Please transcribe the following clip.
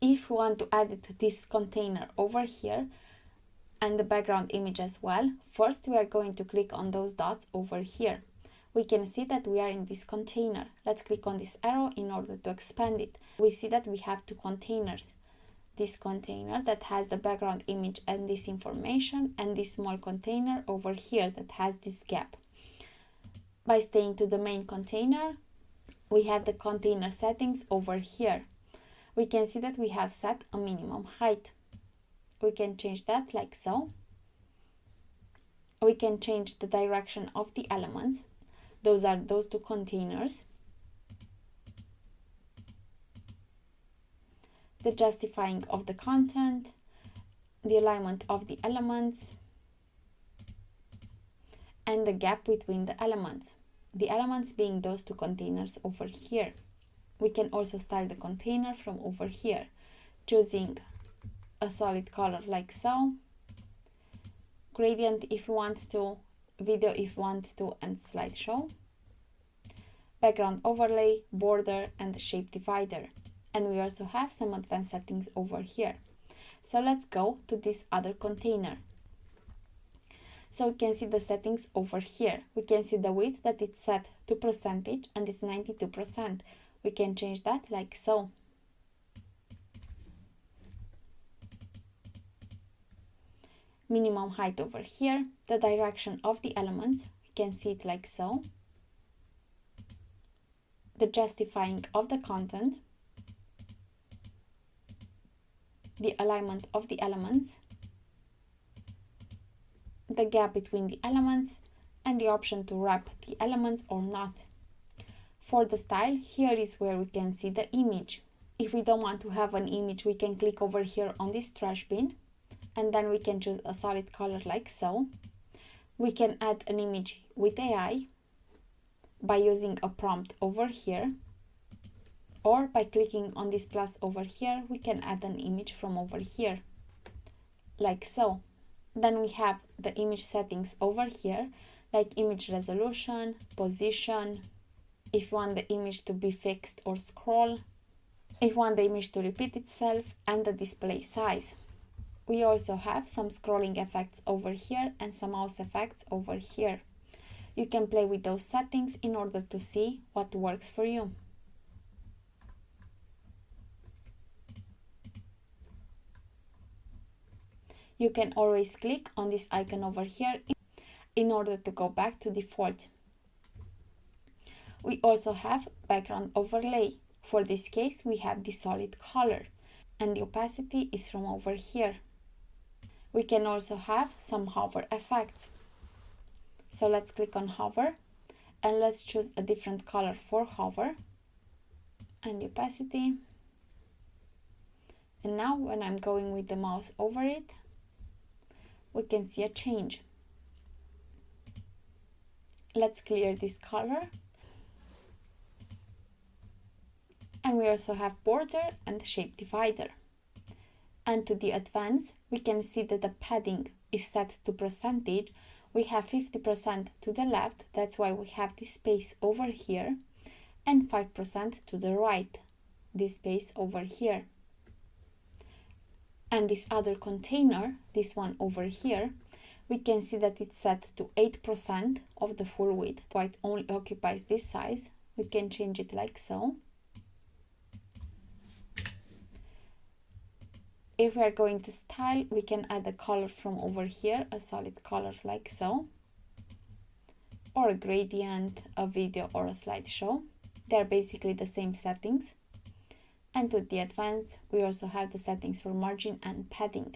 If we want to add this container over here and the background image as well, first we are going to click on those dots over here. We can see that we are in this container. Let's click on this arrow in order to expand it. We see that we have two containers. This container that has the background image and this information, and this small container over here that has this gap. By staying to the main container, we have the container settings over here. We can see that we have set a minimum height. We can change that like so. We can change the direction of the elements. Those are those two containers. The justifying of the content, the alignment of the elements, and the gap between the elements. The elements being those two containers over here. We can also style the container from over here, choosing a solid color like so, gradient if you want to, video if you want to, and slideshow, background overlay, border, and the shape divider. And we also have some advanced settings over here. So let's go to this other container. So we can see the settings over here. We can see the width that it's set to percentage and it's 92%. We can change that like so. Minimum height over here, the direction of the elements, we can see it like so. The justifying of the content, the alignment of the elements, the gap between the elements, and the option to wrap the elements or not. For the style, here is where we can see the image. If we don't want to have an image, we can click over here on this trash bin, and then we can choose a solid color like so. We can add an image with AI by using a prompt over here, or by clicking on this plus over here, we can add an image from over here, like so. Then we have the image settings over here, like image resolution, position, if you want the image to be fixed or scroll, if you want the image to repeat itself, and the display size. We also have some scrolling effects over here and some mouse effects over here. You can play with those settings in order to see what works for you. You can always click on this icon over here in order to go back to default. We also have background overlay. For this case, we have the solid color, and the opacity is from over here. We can also have some hover effects. So let's click on hover, and let's choose a different color for hover, and the opacity. And now when I'm going with the mouse over it, we can see a change. Let's clear this color. And we also have border and shape divider. And to the advanced, we can see that the padding is set to percentage. We have 50% to the left, that's why we have this space over here, and 5% to the right, this space over here. And this other container, this one over here, we can see that it's set to 8% of the full width, so it only occupies this size. We can change it like so. If we are going to style, we can add a color from over here, a solid color like so, or a gradient, a video, or a slideshow. They are basically the same settings. And to the advanced, we also have the settings for margin and padding.